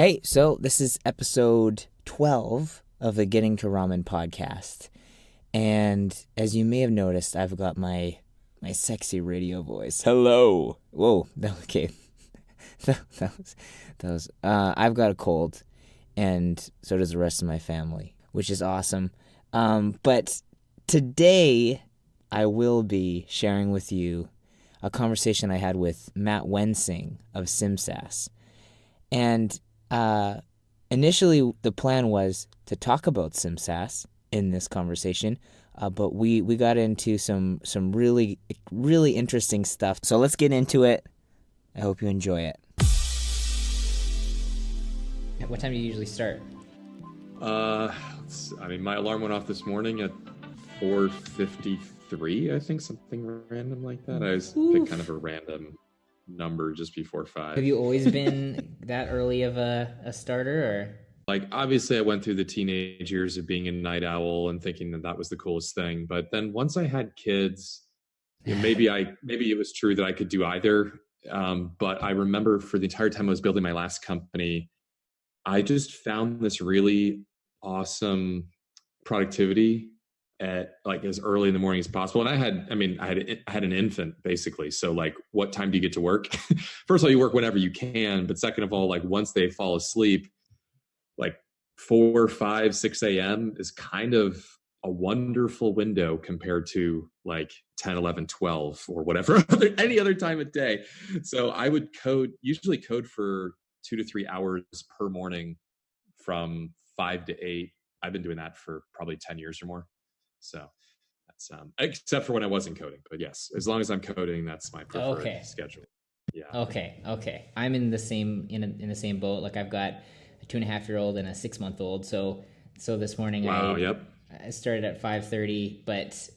Hey, so this is episode 12 of the Getting to Ramen podcast. And as you may have noticed, I've got my sexy radio voice. Hello. Whoa. Okay. I've got a cold, and so does the rest of my family, which is awesome. But today I will be sharing with you a conversation I had with Matt Wensing of SimSAS. And initially, the plan was to talk about SimSAS in this conversation, but we got into some really, really interesting stuff. So let's get into it. I hope you enjoy it. What time do you usually start? My alarm went off this morning at 4:53, I think, something random like that. I just picked kind of a random number just before 5. Have you always been that early of a starter, or? Like, obviously I went through the teenage years of being a night owl and thinking that was the coolest thing. But then once I had kids, maybe it was true that I could do either. But I remember for the entire time I was building my last company, I just found this really awesome productivity at like as early in the morning as possible. And I had an infant basically. So like, what time do you get to work? First of all, you work whenever you can, but second of all, like once they fall asleep, like 4, 5, 6 a.m. is kind of a wonderful window compared to like 10, 11, 12 or whatever, any other time of day. So I would usually code for 2 to 3 hours per morning from 5 to 8. I've been doing that for probably 10 years or more. So that's except for when I wasn't coding, but yes, as long as I'm coding, that's my preferred schedule. Yeah. Okay. I'm in the same in the same boat. Like I've got a 2.5-year-old and a 6-month-old. So this morning I started at 5:30, but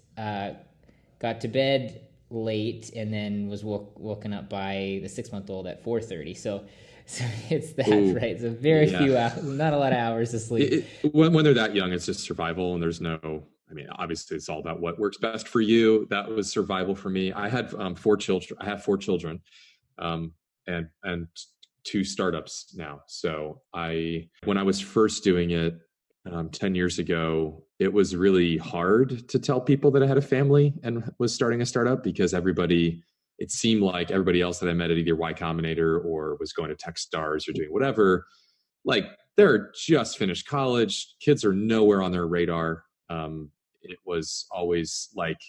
got to bed late and then was woken up by the 6-month-old at 4:30. So it's that. Ooh, right? So very few hours, not a lot of hours of sleep. When they're that young, it's just survival, and there's no. I mean, obviously, it's all about what works best for you. That was survival for me. I had 4 children. I have 4 children, and 2 startups now. So when I was first doing it 10 years ago, it was really hard to tell people that I had a family and was starting a startup because it seemed like everybody else that I met at either Y Combinator or was going to Techstars or doing whatever, like they're just finished college. Kids are nowhere on their radar. It was always like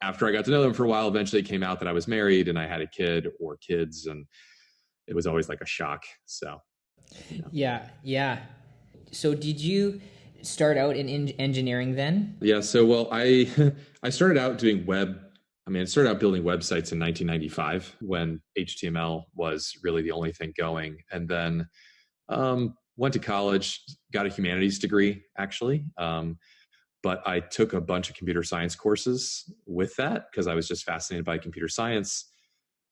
after I got to know them for a while, eventually it came out that I was married and I had a kid or kids, and it was always like a shock. So, yeah. So did you start out in engineering then? Yeah. So, I started out doing I started out building websites in 1995 when HTML was really the only thing going. And then went to college, got a humanities degree, actually. But I took a bunch of computer science courses with that because I was just fascinated by computer science.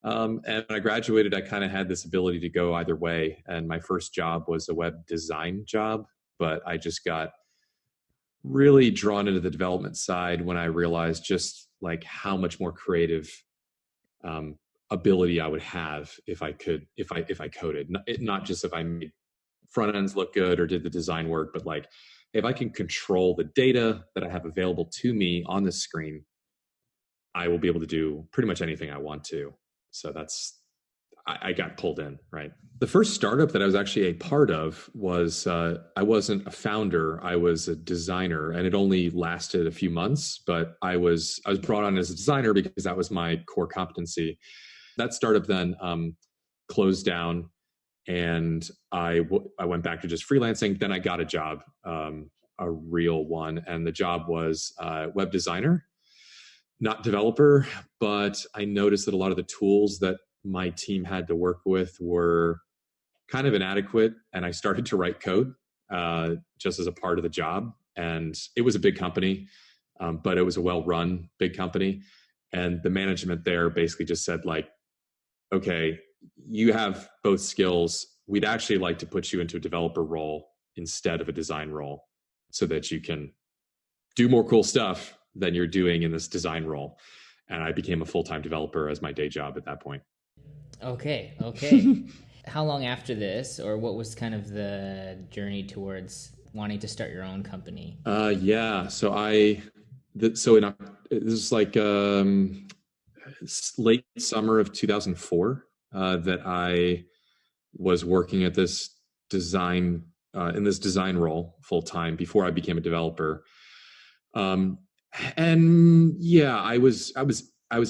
And when I graduated, I kind of had this ability to go either way. And my first job was a web design job, but I just got really drawn into the development side when I realized just like how much more creative ability I would have if I coded, not just if I made front ends look good or did the design work, but like if I can control the data that I have available to me on the screen, I will be able to do pretty much anything I want to. So I got pulled in, right? The first startup that I was actually a part of was, I wasn't a founder, I was a designer, and it only lasted a few months, but I was brought on as a designer because that was my core competency. That startup then closed down, and I went back to just freelancing. Then I got a job, a real one, and the job was web designer, not developer, but I noticed that a lot of the tools that my team had to work with were kind of inadequate, and I started to write code just as a part of the job. And it was a big company, but it was a well-run big company. And the management there basically just said like, okay, you have both skills. We'd actually like to put you into a developer role instead of a design role so that you can do more cool stuff than you're doing in this design role. And I became a full-time developer as my day job at that point. Okay. how long after this, or what was kind of the journey towards wanting to start your own company? Yeah. So so this is like late summer of 2004 that I was working at this design in this design role full time before I became a developer. Um, and yeah, I was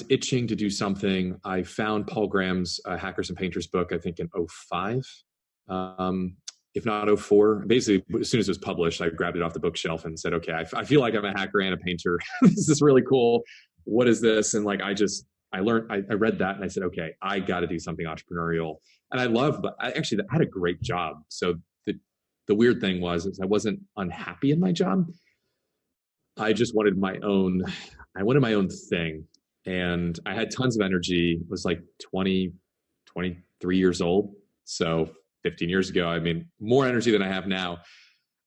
itching to do something. I found Paul Graham's Hackers and Painters book, I think in '05, um, if not '04. Basically, as soon as it was published, I grabbed it off the bookshelf and said, "Okay, I feel like I'm a hacker and a painter. This is really cool. What is this?" And like, I learned, I read that and I said, "Okay, I got to do something entrepreneurial." And I love, but I actually I had a great job. So the weird thing was is I wasn't unhappy in my job. I just wanted my own, I wanted my own thing. And I had tons of energy, was like 20, 23 years old. So 15 years ago, I mean, more energy than I have now.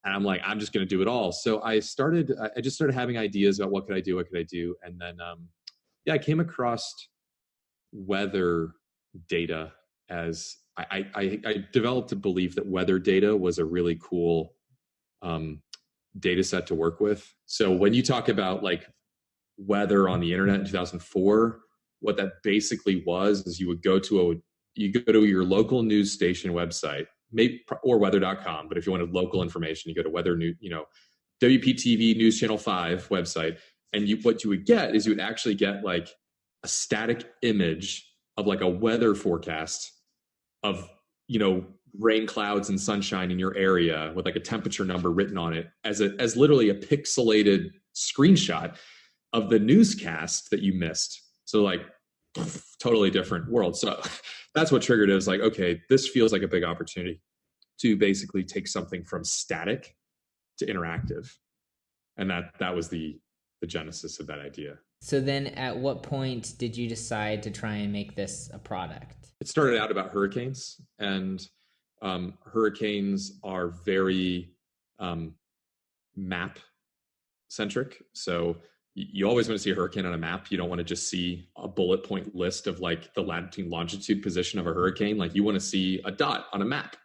And I'm like, I'm just going to do it all. So I just started having ideas about what could I do? What could I do? And then, yeah, I came across weather data as I developed a belief that weather data was a really cool um, data set to work with. So when you talk about like weather on the internet in 2004, what that basically was is you go to your local news station website, maybe or weather.com, but if you wanted local information, you go to weather news, WPTV News Channel 5 website, and what you would get is you would actually get like a static image of like a weather forecast of rain clouds and sunshine in your area with like a temperature number written on it as literally a pixelated screenshot of the newscast that you missed. So like totally different world. So that's what triggered it. It was like, okay, this feels like a big opportunity to basically take something from static to interactive. And that was the genesis of that idea. So then at what point did you decide to try and make this a product? It started out about hurricanes, and hurricanes are very map centric. So you always want to see a hurricane on a map. You don't want to just see a bullet point list of like the latitude longitude position of a hurricane. Like you want to see a dot on a map.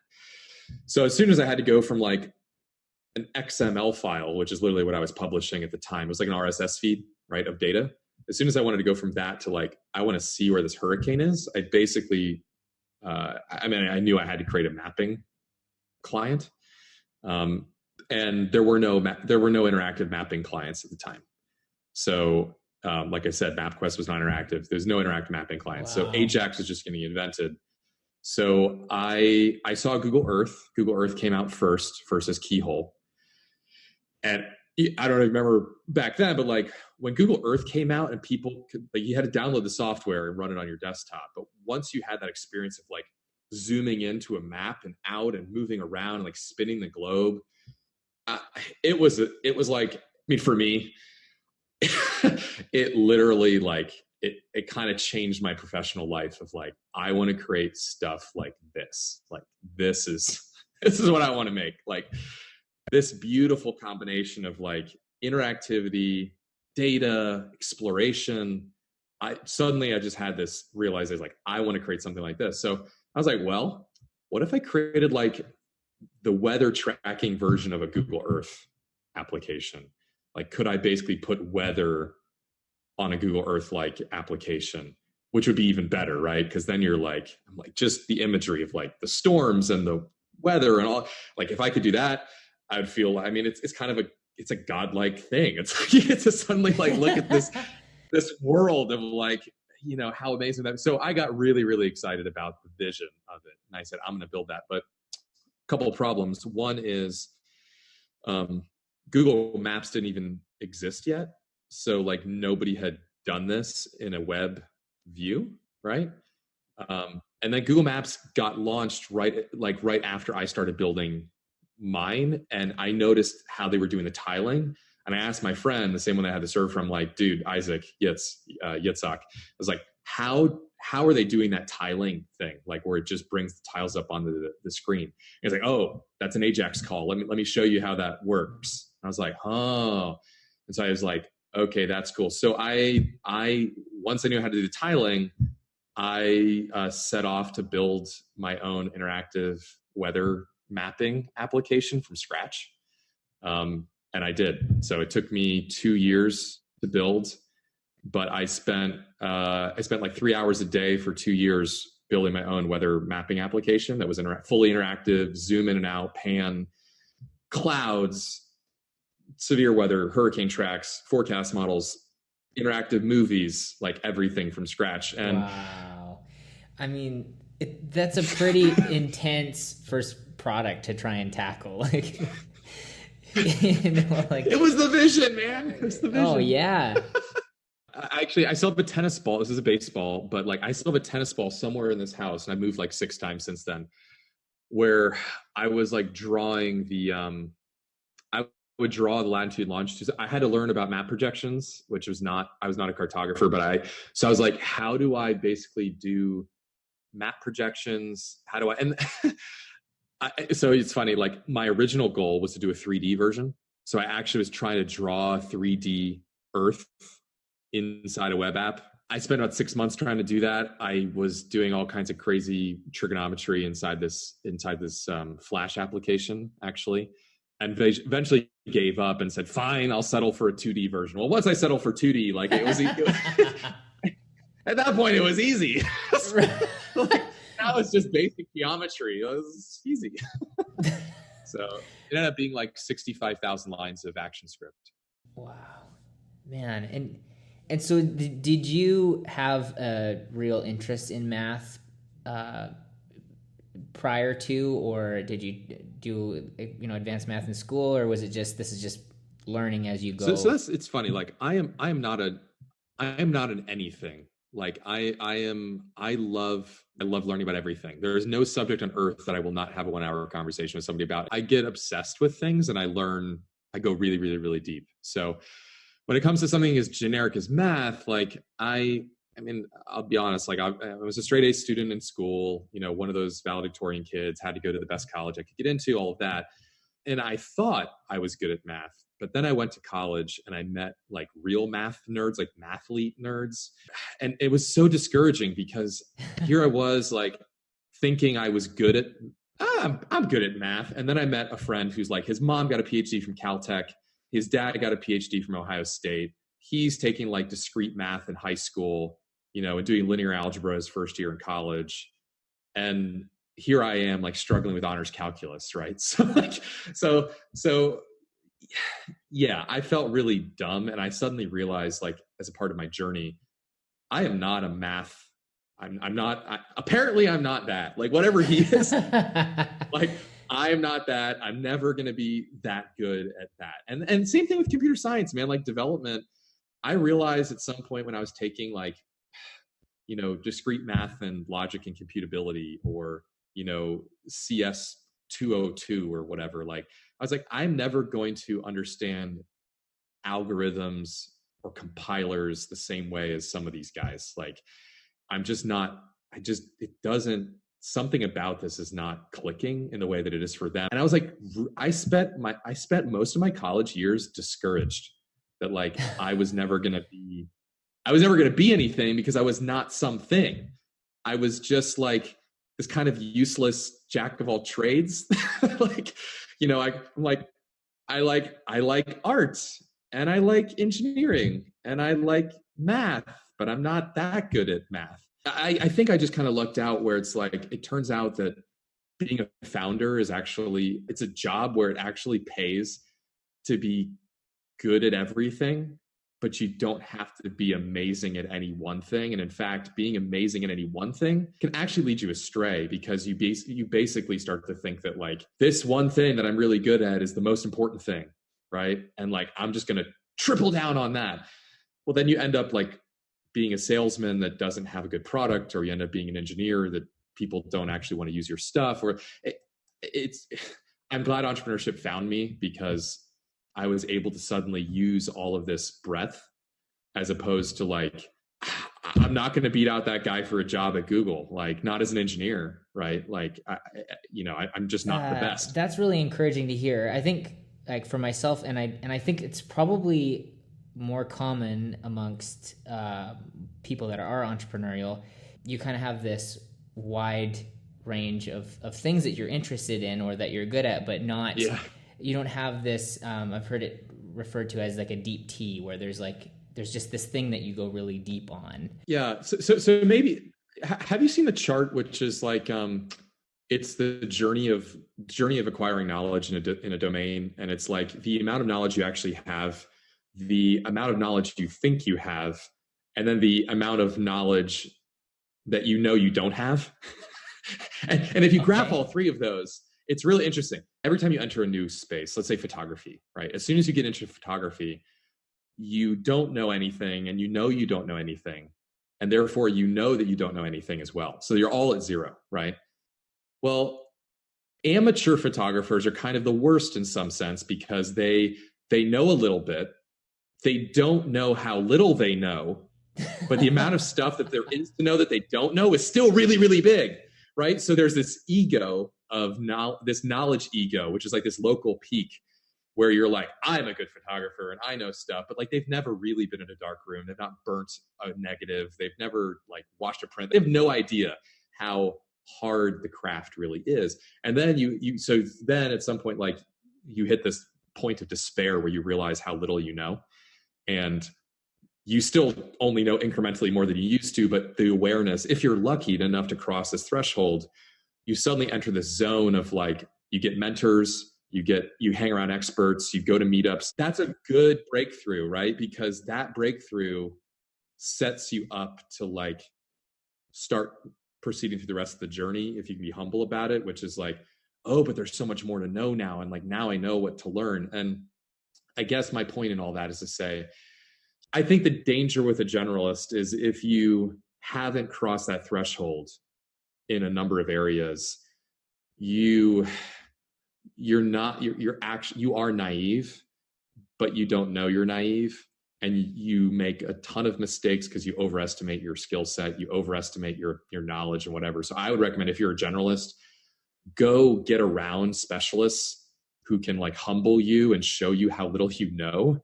So as soon as I had to go from like an XML file, which is literally what I was publishing at the time, it was like an RSS feed, right, of data. As soon as I wanted to go from that to like, I want to see where this hurricane is, I basically, I knew I had to create a mapping client. And there were no interactive mapping clients at the time. So, like I said, MapQuest was not interactive. There's no interactive mapping client. Wow. So Ajax was just getting invented. So I saw Google Earth. Google Earth came out first as Keyhole. And I don't remember back then, but like when Google Earth came out and people could, like, you had to download the software and run it on your desktop. But once you had that experience of like zooming into a map and out and moving around and like spinning the globe, it was like, I mean, for me, it literally like it kind of changed my professional life of like, I want to create stuff like this. Like this is what I want to make. Like this beautiful combination of like interactivity, data, exploration. I just had this realization, like, I want to create something like this. So I was like, well, what if I created like the weather tracking version of a Google Earth application? Like, could I basically put weather on a Google Earth like application, which would be even better, right? Because then you're like, I'm like, just the imagery of like the storms and the weather and all. Like, if I could do that, I'd feel. I mean, it's kind of it's a godlike thing. It's like you get to suddenly like look at this world of like, how amazing that is. So I got really, really excited about the vision of it, and I said, I'm going to build that. But a couple of problems. One is Google Maps didn't even exist yet. So like nobody had done this in a web view, right? And then Google Maps got launched right after I started building mine, and I noticed how they were doing the tiling. And I asked my friend, the same one I had the server from, like, dude, Isaac Yitzhak, I was like, how are they doing that tiling thing? Like where it just brings the tiles up onto the screen. He's like, oh, that's an Ajax call. Let me show you how that works. I was like, oh. And so I was like, okay, that's cool. So I once I knew how to do the tiling, I set off to build my own interactive weather mapping application from scratch. And I did. So it took me 2 years to build, but I spent like 3 hours a day for 2 years building my own weather mapping application that was fully interactive, zoom in and out, pan, clouds, severe weather, hurricane tracks, forecast models, interactive movies, like everything from scratch. And Wow. I mean, that's a pretty intense first product to try and tackle. Like, like, it was the vision, man. It was the oh vision. yeah. Actually, I still have a tennis ball. This is a baseball, but like I still have a tennis ball somewhere in this house, and I moved like 6 times since then. Where I was like drawing I would draw the latitude longitude. I had to learn about map projections, which was not, I was not a cartographer, but so I was like, how do I basically do map projections? How do I, and so it's funny, like my original goal was to do a 3D version. So I actually was trying to draw 3D Earth inside a web app. I spent about 6 months trying to do that. I was doing all kinds of crazy trigonometry inside this Flash application, actually, and eventually gave up and said, "Fine, I'll settle for a 2D version." Well, once I settled for 2D, like it was at that point it was easy. Like, now it's just basic geometry. It was easy. So it ended up being like 65,000 lines of action script. Wow, man. And so did you have a real interest in math uh, prior to, or did you do advanced math in school, or was it just this is just learning as you go? So that's, it's funny. Like I am not an anything. Like I love learning about everything. There is no subject on earth that I will not have a 1 hour conversation with somebody about. I get obsessed with things and I go really, really, really deep. So when it comes to something as generic as math, like I mean, I'll be honest, like I was a straight A student in school, one of those valedictorian kids, had to go to the best college I could get into, all of that. And I thought I was good at math. But then I went to college and I met like real math nerds, like mathlete nerds. And it was so discouraging because here I was like thinking I was good at, I'm good at math. And then I met a friend who's like, his mom got a PhD from Caltech. His dad got a PhD from Ohio State. He's taking like discrete math in high school, and doing linear algebra his first year in college. And here I am like struggling with honors calculus, right? So like, so yeah, I felt really dumb. And I suddenly realized, like, as a part of my journey, I am not a math. I'm not, apparently I'm not that, like whatever he is, like I'm not that. I'm never going to be that good at that. And same thing with computer science, man, like development. I realized at some point when I was taking like, discrete math and logic and computability, or, CS 202 or whatever, like I was like, I'm never going to understand algorithms or compilers the same way as some of these guys. Like, I'm just not, it doesn't, something about this is not clicking in the way that it is for them. And I was like, I spent most of my college years discouraged that like I was never going to be anything because I was not something. I was just like this kind of useless jack of all trades. Like, I'm like, I like art and I like engineering and I like math, but I'm not that good at math. I think I just kind of lucked out where it's like, it turns out that being a founder is actually, it's a job where it actually pays to be good at everything, but you don't have to be amazing at any one thing. And in fact, being amazing at any one thing can actually lead you astray because you basically start to think that like this one thing that I'm really good at is the most important thing, right? And like, I'm just going to triple down on that. Well, then you end up like being a salesman that doesn't have a good product, or you end up being an engineer that people don't actually want to use your stuff. Or I'm glad entrepreneurship found me because I was able to suddenly use all of this breadth, as opposed to like, I'm not going to beat out that guy for a job at Google, like not as an engineer, right? Like, I'm just not the best. That's really encouraging to hear. I think like for myself, and I think it's probably more common amongst people that are entrepreneurial. you kind of have this wide range of things that you're interested in or that you're good at, but not, Yeah. you don't have this, I've heard it referred to as like a deep T where there's just this thing that you go really deep on. Yeah. So maybe have you seen the chart, which is like it's the journey of acquiring knowledge in a domain, and it's like the amount of knowledge you actually have, the amount of knowledge you think you have, and then the amount of knowledge that you don't have. And if you graph all Okay. three of those, it's really interesting. Every time you enter a new space, let's say photography, right? As soon as you get into photography, you don't know anything and you don't know anything. And therefore, you know that you don't know anything as well. So you're all at zero, right? Well, amateur photographers are kind of the worst in some sense because they know a little bit. They don't know how little they know, but the amount of stuff that there is to know that they don't know is still really, really big, right? So there's this ego of this knowledge ego, which is like this local peak where you're like, I'm a good photographer and I know stuff, but like they've never really been in a dark room. They've not burnt a negative. They've never like watched a print. They have no idea how hard the craft really is. And then so then at some point, like you hit this point of despair where you realize how little you know. And you still only know incrementally more than you used to, but the awareness, if you're lucky enough to cross this threshold, you suddenly enter this zone of like, you get mentors, you hang around experts, you go to meetups. That's a good breakthrough, right? Because that breakthrough sets you up to like start proceeding through the rest of the journey if you can be humble about it, which is like, oh, but there's so much more to know now. And like, now I know what to learn. And I guess my point in all that is to say, I think the danger with a generalist is if you haven't crossed that threshold in a number of areas, you are naive, but you don't know you're naive, and you make a ton of mistakes because you overestimate your skill set, you overestimate your knowledge and whatever. So I would recommend, if you're a generalist, go get around specialists who can like humble you and show you how little you know,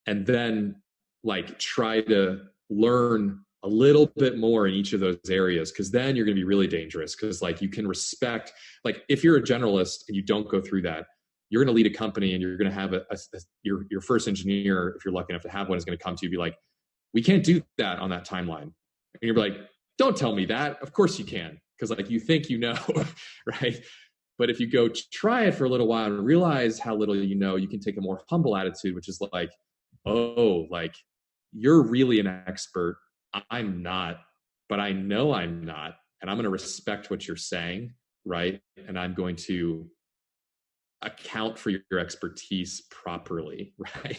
and then like try to learn a little bit more in each of those areas, because then you're going to be really dangerous, because like you can respect, like if you're a generalist and you don't go through that, you're going to lead a company and you're going to have your first engineer, if you're lucky enough to have one, is going to come to you and be like, we can't do that on that timeline. And you're like, don't tell me that. Of course you can, because like you think you know, right? But if you go try it for a little while and realize how little you know, you can take a more humble attitude, which is like, oh, like you're really an expert. I'm not, but I know I'm not. And I'm going to respect what you're saying, right? And I'm going to account for your expertise properly, right?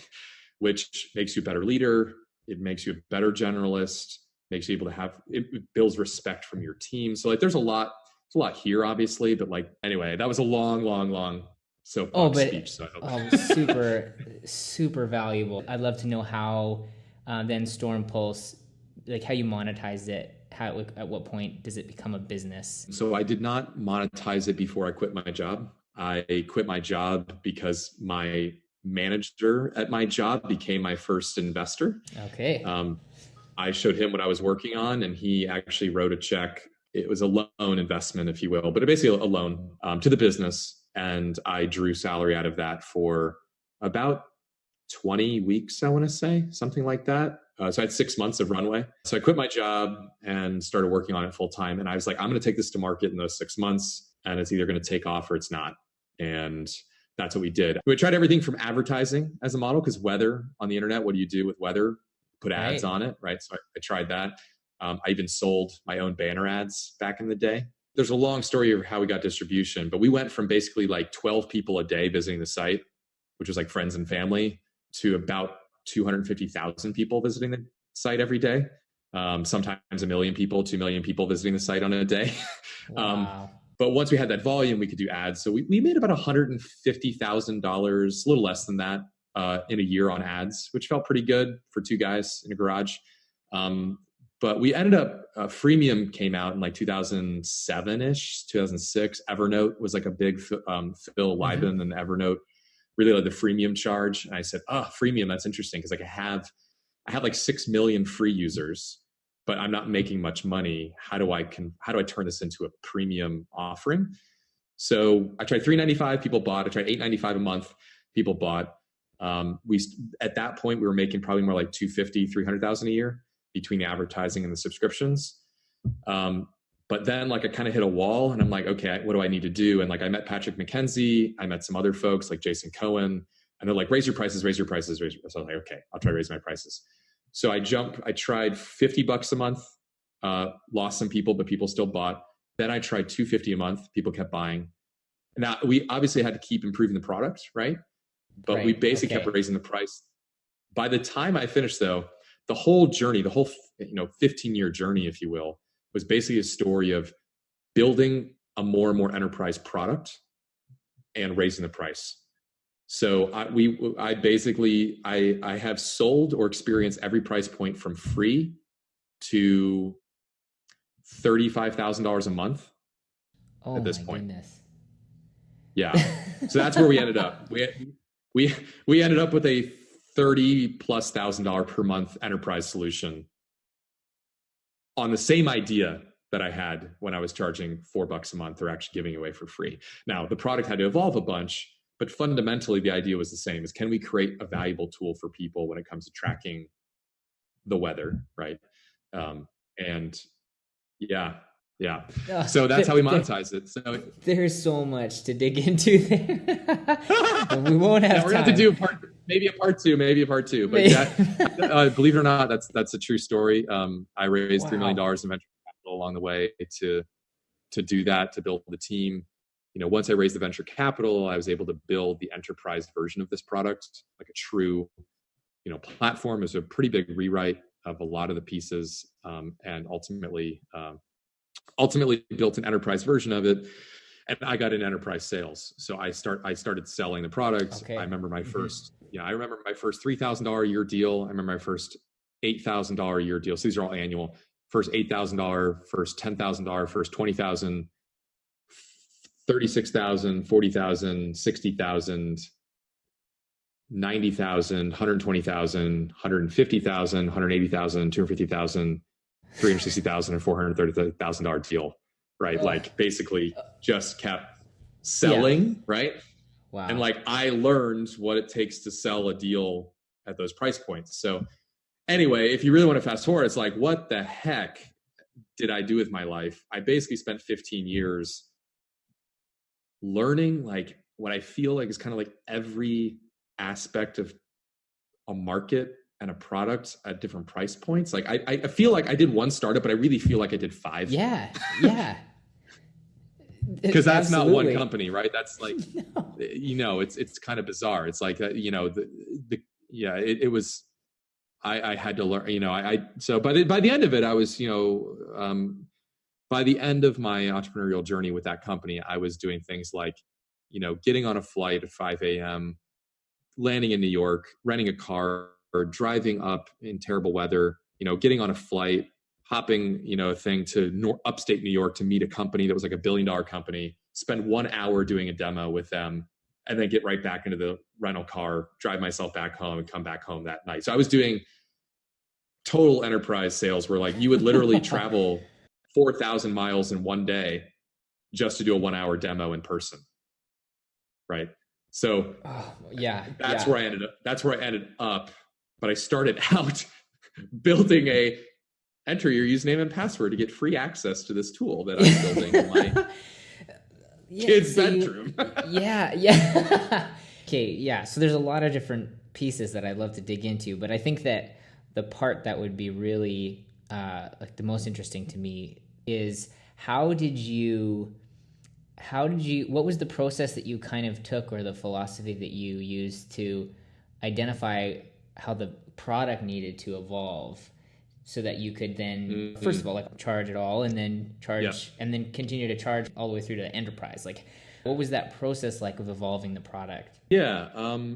Which makes you a better leader. It makes you a better generalist, makes you able to it builds respect from your team. So like there's a lot here, obviously, but like, anyway, that was a long Oh, soapbox speech. but So I oh, hope. super valuable. I'd love to know how then Stormpulse, like how you monetize it. How at what point does it become a business? So I did not monetize it before I quit my job. I quit my job because my manager at my job became my first investor. Okay. I showed him what I was working on, and he actually wrote a check. It was a loan investment, if you will, but basically a loan to the business. And I drew salary out of that for about 20 weeks, I want to say, something like that. So I had 6 months of runway. So I quit my job and started working on it full time. And I was like, I'm going to take this to market in those 6 months, and it's either going to take off or it's not. And that's what we did. We tried everything from advertising as a model, because weather on the internet, what do you do with weather? Put ads Right. on it, right? So I tried that. I even sold my own banner ads back in the day. There's a long story of how we got distribution, but we went from basically like 12 people a day visiting the site, which was like friends and family, to about 250,000 people visiting the site every day. Sometimes 1 million people, 2 million people visiting the site on a day. Wow. But once we had that volume, we could do ads. So we made about $150,000, a little less than that, in a year on ads, which felt pretty good for two guys in a garage. But we ended up, freemium came out in like 2007-ish, 2006. Evernote was like a big, Phil Lieben and Evernote really like the freemium charge. And I said, freemium, that's interesting. Cause like I have like 6 million free users, but I'm not making much money. How do I turn this into a premium offering? So I tried $3.95, people bought. I tried $8.95 a month, people bought. We at that point we were making probably more like 250, 300,000 a year between the advertising and the subscriptions. But then like I kind of hit a wall, and I'm like, okay, what do I need to do? And like I met Patrick McKenzie, I met some other folks like Jason Cohen, and they're like, raise your prices, raise your prices, raise your prices. So I was like, okay, I'll try to raise my prices. So I tried $50 a month, lost some people, but people still bought. Then I tried $250 a month. People kept buying. Now we obviously had to keep improving the product, right? But we basically kept raising the price. By the time I finished, though, the whole journey, the whole 15-year journey, if you will, was basically a story of building a more and more enterprise product and raising the price. So I have sold or experienced every price point from free to $35,000 a month at this point. Goodness. Yeah. So that's where we ended up. We ended up with a $30,000+ per month enterprise solution on the same idea that I had when I was charging $4 a month or actually giving away for free. Now the product had to evolve a bunch, but fundamentally the idea was the same: is can we create a valuable tool for people when it comes to tracking the weather, right? And yeah. So that's how we monetize it. So there's so much to dig into there. But we won't have we're going to have to do maybe a part two. But believe it or not, that's a true story. I raised $3 million in venture capital along the way to do that, to build the team. Once I raised the venture capital, I was able to build the enterprise version of this product, like a true, platform. It was a pretty big rewrite of a lot of the pieces, and ultimately built an enterprise version of it. And I got in enterprise sales. So I started selling the product. Okay. I remember my first $3,000 a year deal. I remember my first $8,000 a year deal. So these are all annual. First $8,000, first $10,000, first $20,000, $36,000, $40,000, $60,000, $90,000, $120,000, $150,000, $180,000, $250,000, $360,000 and $430,000 deal, right? Like basically just kept selling, right? Wow. And like I learned what it takes to sell a deal at those price points. So anyway, if you really want to fast forward, it's like, what the heck did I do with my life? I basically spent 15 years learning like what I feel like is kind of like every aspect of a market and a product at different price points. Like I feel like I did one startup, but I really feel like I did 5. Yeah. Because that's not one company, right? That's like, no. It's kind of bizarre. It's like, it was, I had to learn, so by the end of it, I was, by the end of my entrepreneurial journey with that company, I was doing things like, getting on a flight at 5 a.m., landing in New York, renting a car, or driving up in terrible weather, getting on a flight, hopping, a thing to upstate New York to meet a company that was like $1 billion company, spend 1 hour doing a demo with them, and then get right back into the rental car, drive myself back home and come back home that night. So I was doing total enterprise sales where like you would literally travel 4,000 miles in one day just to do a 1 hour demo in person. Right. So that's where I ended up. That's where I ended up. But I started out building a enter your username and password to get free access to this tool that I'm building in my kid's bedroom. Okay. So there's a lot of different pieces that I'd love to dig into, but I think that the part that would be really like the most interesting to me is what was the process that you kind of took, or the philosophy that you used to identify how the product needed to evolve so that you could then, first of all, like charge it all and then charge and then continue to charge all the way through to enterprise? Like, what was that process like of evolving the product? Yeah.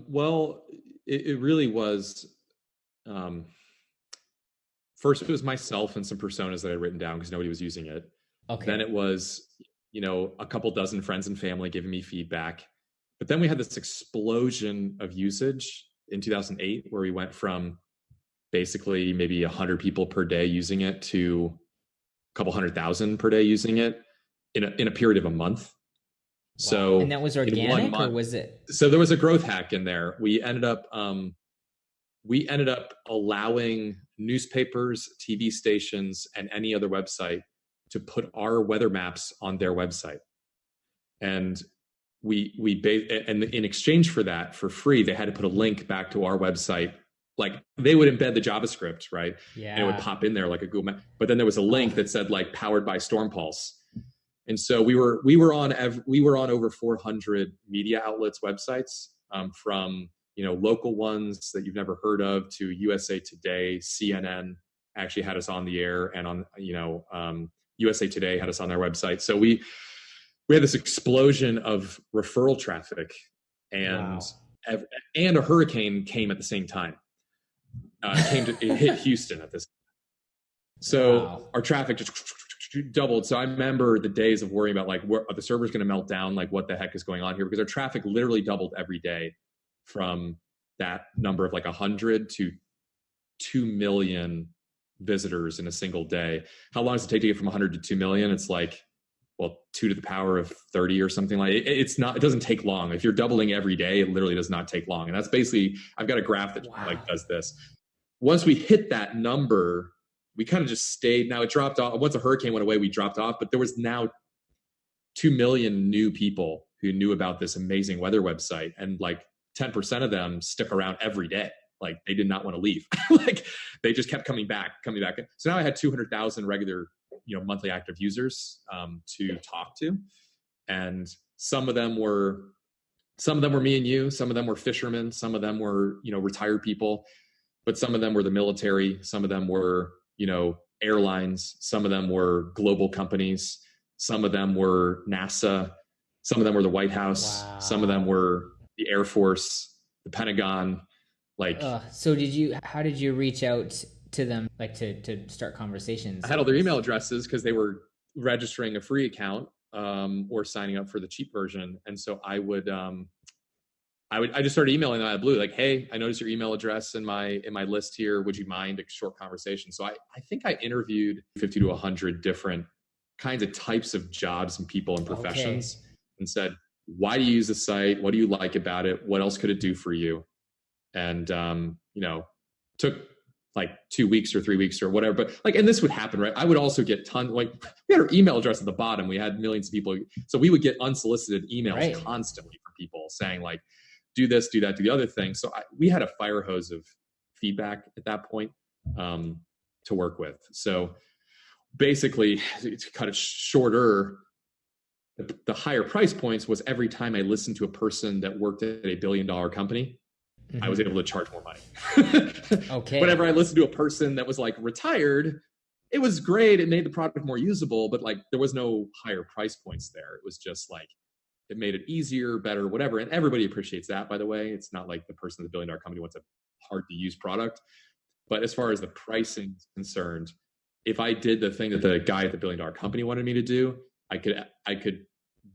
Well, it really was, first it was myself and some personas that I'd written down because nobody was using it. Okay. Then it was, a couple dozen friends and family giving me feedback. But then we had this explosion of usage in 2008 where we went from basically maybe 100 people per day using it to a couple 100,000 per day using it in a period of a month. Wow. And So that was in 1 organic, or month, was it? so there was a growth hack in there. We ended up allowing newspapers, TV stations, and any other website to put our weather maps on their website. And and in exchange for that, for free, they had to put a link back to our website. Like they would embed the JavaScript, right? And it would Yeah. pop in there like a Google map. But then there was a link that said like powered by Stormpulse. And so we were on over 400 media outlets websites, from local ones that you've never heard of to USA Today, CNN actually had us on the air, and on USA Today had us on their website. So we had this explosion of referral traffic, and Wow. and a hurricane came at the same time. It hit Houston at this. So Wow. our traffic just doubled. So I remember the days of worrying about like, are the server's going to melt down? Like, what the heck is going on here? Because our traffic literally doubled every day, from that number of like 100 to 2 million visitors in a single day. How long does it take to get from 100 to 2 million? It's like, well, 2 to the power of 30 or something like it. It's not, it doesn't take long. If you're doubling every day, it literally does not take long. And that's basically, I've got a graph that like does this. Once we hit that number, we kind of just stayed. Now it dropped off. Once a hurricane went away, we dropped off, but there was now 2 million new people who knew about this amazing weather website. And like 10% of them stick around every day. Like they did not want to leave. Like they just kept coming back. So now I had 200,000 regular, monthly active users to talk to. And some of them were me and you, some of them were fishermen, some of them were, retired people, but some of them were the military, some of them were, airlines, some of them were global companies, some of them were NASA, some of them were the White House, some of them were the Air Force, the Pentagon. Like, So how did you reach out to them, like to start conversations? I had all their email addresses because they were registering a free account, or signing up for the cheap version. And so I just started emailing them out of the blue, like, hey, I noticed your email address in my list here. Would you mind a short conversation? So I think I interviewed 50 to 100 different kinds of types of jobs and people and professions, and said, why do you use the site? What do you like about it? What else could it do for you? And took like 2 weeks or 3 weeks or whatever. But like, and this would happen, right? I would also get tons, like we had our email address at the bottom. We had millions of people. So we would get unsolicited emails constantly from people saying like, do this, do that, do the other thing. So we had a fire hose of feedback at that point to work with. So basically, to cut it shorter, the higher price points was every time I listened to a person that worked at a $1 billion company, I was able to charge more money. Whenever I listened to a person that was like retired, it was great. It made the product more usable, but like there was no higher price points there. It was just like, it made it easier, better, whatever. And everybody appreciates that, by the way. It's not like the person at the $1 billion company wants a hard to use product. But as far as the pricing is concerned, if I did the thing that the guy at the $1 billion company wanted me to do, I could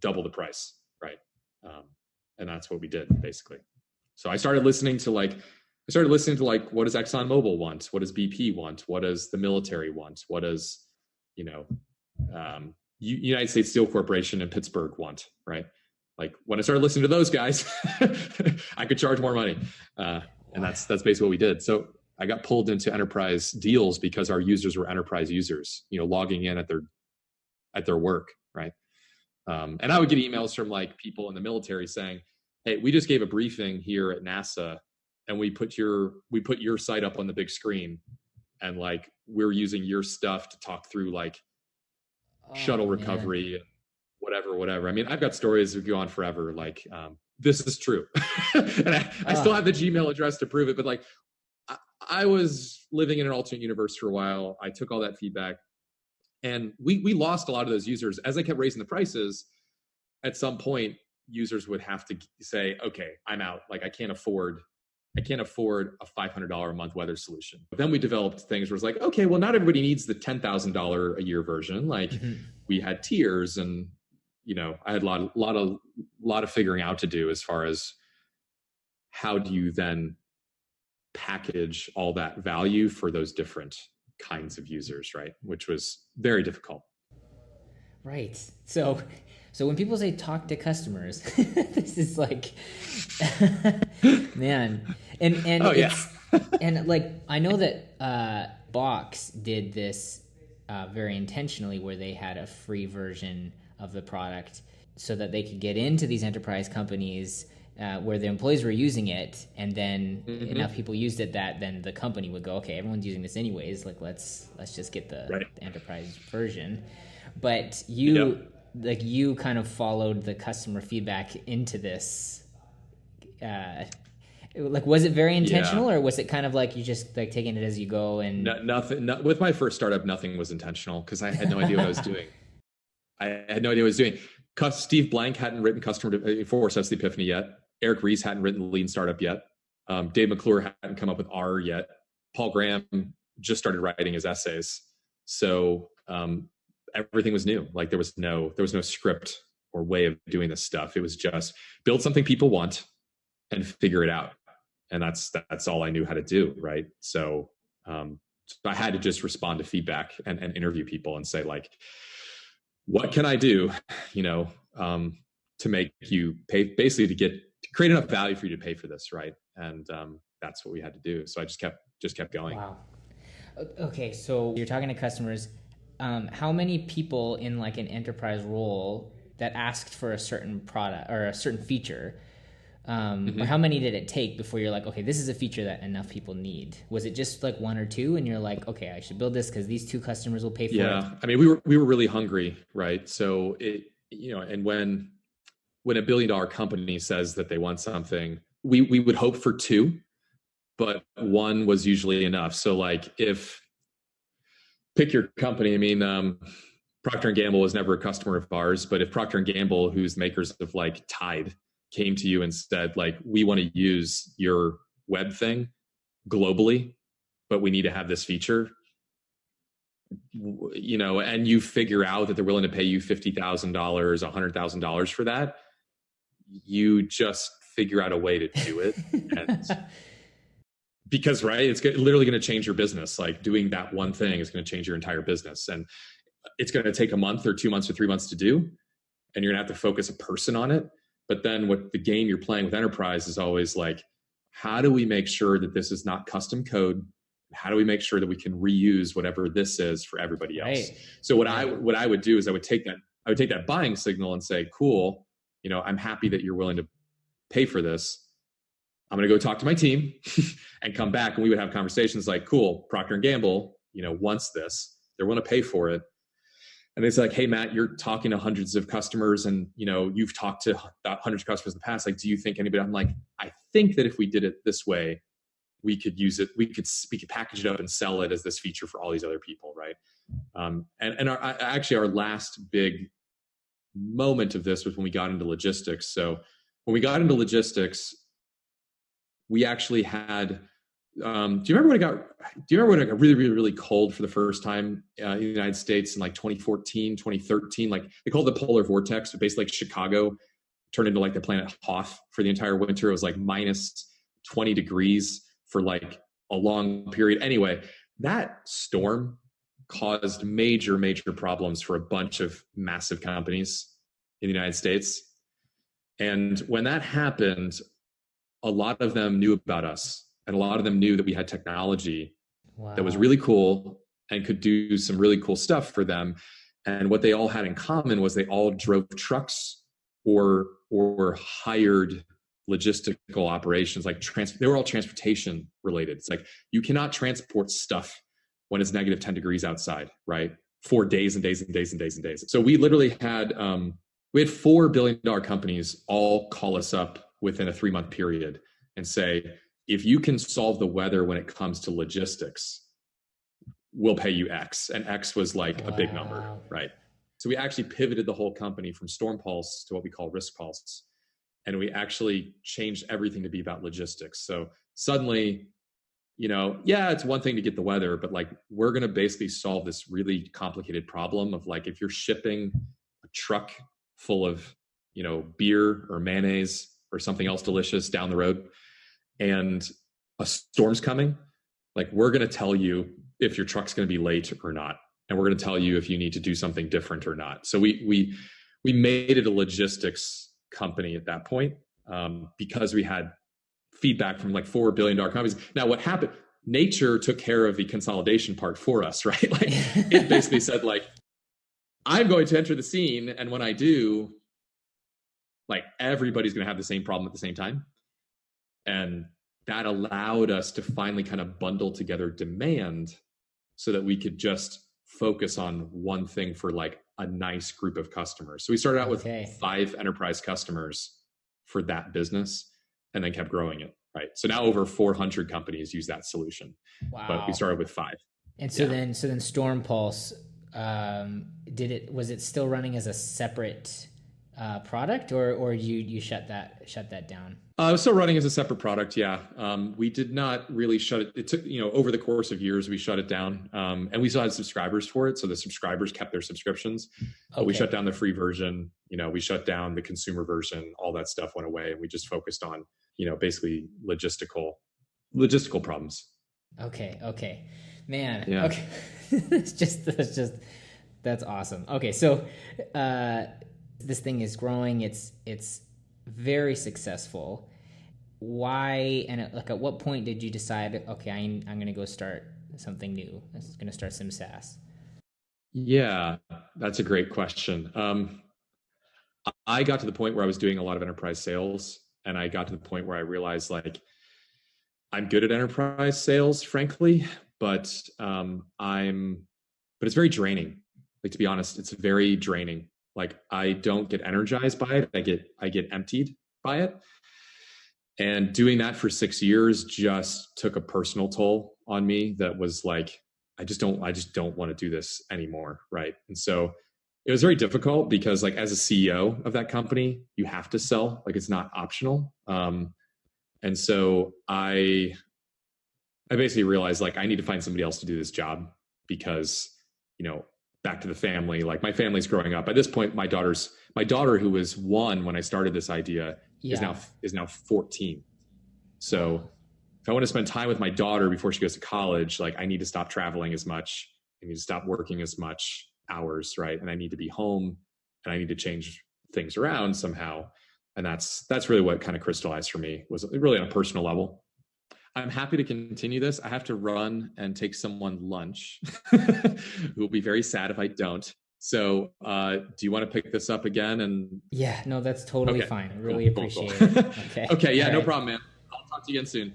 double the price, right? And that's what we did basically. So I started listening to like, what does ExxonMobil want? What does BP want? What does the military want? What does, United States Steel Corporation in Pittsburgh want, right? Like when I started listening to those guys, I could charge more money. And that's basically what we did. So I got pulled into enterprise deals because our users were enterprise users, logging in at their work, right? And I would get emails from like people in the military saying, hey, we just gave a briefing here at NASA and we put your site up on the big screen, and like we're using your stuff to talk through like shuttle recovery, whatever. I mean, I've got stories that go on forever. Like, this is true. And I still have the Gmail address to prove it, but like I was living in an alternate universe for a while. I took all that feedback, and we lost a lot of those users as I kept raising the prices. At some point, users would have to say, okay, I'm out. Like I can't afford a $500 a month weather solution. But then we developed things where it's like, okay, well, not everybody needs the $10,000 a year version. Like we had tiers, and I had a lot of figuring out to do as far as how do you then package all that value for those different kinds of users, right? Which was very difficult. Right. So when people say talk to customers, this is like, man, and Oh yeah. it's and like I know that Box did this very intentionally, where they had a free version of the product so that they could get into these enterprise companies where the employees were using it, and then enough Mm-hmm. people used it that then the company would go, okay, everyone's using this anyways. Like let's just get Right. the enterprise version. But Yep. you kind of followed the customer feedback into this. Uh, like, was it very Yeah. intentional, or was it kind of like you just like taking it as you go and? No, nothing. No, with my first startup, nothing was intentional because I had no idea what I was doing. I had no idea what I was doing. Steve Blank hadn't written customer for That's the Epiphany yet. Eric Ries hadn't written Lean Startup yet. Dave McClure hadn't come up with R yet. Paul Graham just started writing his essays. So everything was new. Like there was no script or way of doing this stuff. It was just build something people want and figure it out. And that's all I knew how to do, right? So I had to just respond to feedback and interview people and say, like, what can I do, you know, to make you pay, basically to create enough value for you to pay for this, right? And that's what we had to do. So I just kept going. Wow. Okay, so you're talking to customers. How many people in like an enterprise role that asked for a certain product or a certain feature, or how Mm-hmm. many did it take before you're like, okay, this is a feature that enough people need? Was it just like one or two, and you're like, okay, I should build this because these two customers will pay for it? Yeah, I mean, we were really hungry, right? So and when $1 billion company says that they want something, we would hope for two, but one was usually enough. So like if pick your company, I mean, Procter and Gamble was never a customer of ours, but if Procter and Gamble, who's makers of like Tide, came to you and said like, we want to use your web thing globally, but we need to have this feature, and you figure out that they're willing to pay you $50,000, $100,000 for that, you just figure out a way to do it. And because, right, it's literally going to change your business. Like doing that one thing is going to change your entire business. And it's going to take a month or 2 months or 3 months to do. And you're going to have to focus a person on it. But then what the game you're playing with enterprise is always like, how do we make sure that this is not custom code? How do we make sure that we can reuse whatever this is for everybody else? Right, So what I right. what I would do is I would take that buying signal and say, cool, I'm happy that you're willing to pay for this. I'm going to go talk to my team and come back, and we would have conversations like, cool, Procter and Gamble, wants this. They're willing to pay for it. And it's like, hey, Matt, you're talking to hundreds of customers, and you've talked to hundreds of customers in the past. Like, do you think anybody? I'm like, I think that if we did it this way, we could use it. We could package it up and sell it as this feature for all these other people, right? And actually, our last big moment of this was when we got into logistics. So when we got into logistics, we actually had. Do you remember when it got? Do you remember when it got really, really, really cold for the first time in the United States in like 2014, 2013? Like they called it the polar vortex, but basically like Chicago turned into like the planet Hoth for the entire winter. It was like minus 20 degrees for like a long period. Anyway, that storm caused major, major problems for a bunch of massive companies in the United States. And when that happened, a lot of them knew about us, and a lot of them knew that we had technology that was Wow. really cool and could do some really cool stuff for them. And what they all had in common was they all drove trucks or hired logistical operations, like they were all transportation related. It's like you cannot transport stuff when it's negative 10 degrees outside, right? For days and days and days and days and days. So we had $4 billion companies all call us up within a 3-month period and say, if you can solve the weather when it comes to logistics, we'll pay you X. And X was like a big number, Wow. right? So we actually pivoted the whole company from Stormpulse to what we call RiskPulse. And we actually changed everything to be about logistics. So suddenly, yeah, it's one thing to get the weather, but like we're going to basically solve this really complicated problem of like if you're shipping a truck full of, beer or mayonnaise or something else delicious down the road, and a storm's coming, like we're going to tell you if your truck's going to be late or not, and we're going to tell you if you need to do something different or not. So we made it a logistics company at that point, because we had feedback from like $4 billion companies. Now, what happened? Nature took care of the consolidation part for us, right? Like it basically said, like, I'm going to enter the scene, and when I do, like everybody's going to have the same problem at the same time, and that allowed us to finally kind of bundle together demand so that we could just focus on one thing for like a nice group of customers. So we started out with 5 enterprise customers for that business, and then kept growing it. Right. So now over 400 companies use that solution. Wow. But we started with 5. And so then Stormpulse, was it still running as a separate product, or you shut that down? It was still running as a separate product. Yeah. We did not really shut it. It took, over the course of years, we shut it down. And we still had subscribers for it. So the subscribers kept their subscriptions. We shut down the free version. We shut down the consumer version. All that stuff went away, and we just focused on, basically logistical problems. Okay. Man. Yeah. Okay. That's awesome. Okay. So, this thing is growing. It's very successful. Why, and at what point did you decide, okay, I'm going to go start something new? I'm going to start SimSaaS. Yeah, that's a great question. I got to the point where I was doing a lot of enterprise sales, and I got to the point where I realized, like, I'm good at enterprise sales, frankly, but it's very draining. Like, to be honest, it's very draining. Like, I don't get energized by it. I get emptied by it. And doing that for 6 years just took a personal toll on me that was like, I just don't want to do this anymore. Right. And so it was very difficult because, like, as a CEO of that company, you have to sell, like, it's not optional. And so I basically realized, like, I need to find somebody else to do this job because, back to the family, like, my family's growing up. At this point, my daughter, who was 1 when I started this idea, is now 14. So if I want to spend time with my daughter before she goes to college, like, I need to stop traveling as much. I need to stop working as much hours, right? And I need to be home, and I need to change things around somehow. And that's really what kind of crystallized for me, was really on a personal level. I'm happy to continue this. I have to run and take someone lunch who will be very sad if I don't. So do you want to pick this up again? And yeah, no, that's totally fine. I really appreciate it. Okay. Yeah, no problem, man. I'll talk to you again soon.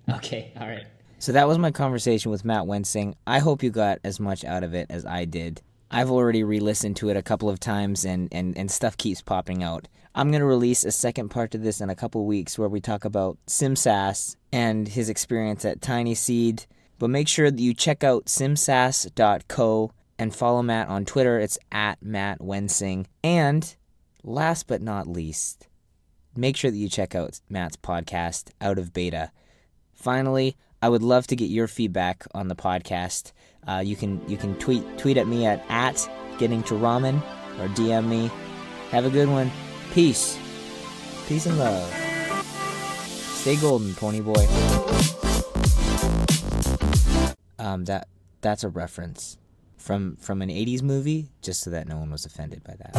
Okay. All right. So that was my conversation with Matt Wensing. I hope you got as much out of it as I did. I've already re-listened to it a couple of times, and stuff keeps popping out. I'm going to release a second part to this in a couple of weeks where we talk about SimSaaS and his experience at Tiny Seed. But make sure that you check out simsaas.co and follow Matt on Twitter. It's at Matt Wensing. And last but not least, make sure that you check out Matt's podcast, Out of Beta. Finally, I would love to get your feedback on the podcast. You can tweet at me at Getting to Ramen, or DM me. Have a good one. Peace and love. Stay golden, pony boy. That's a reference from an 80s movie, just so that no one was offended by that.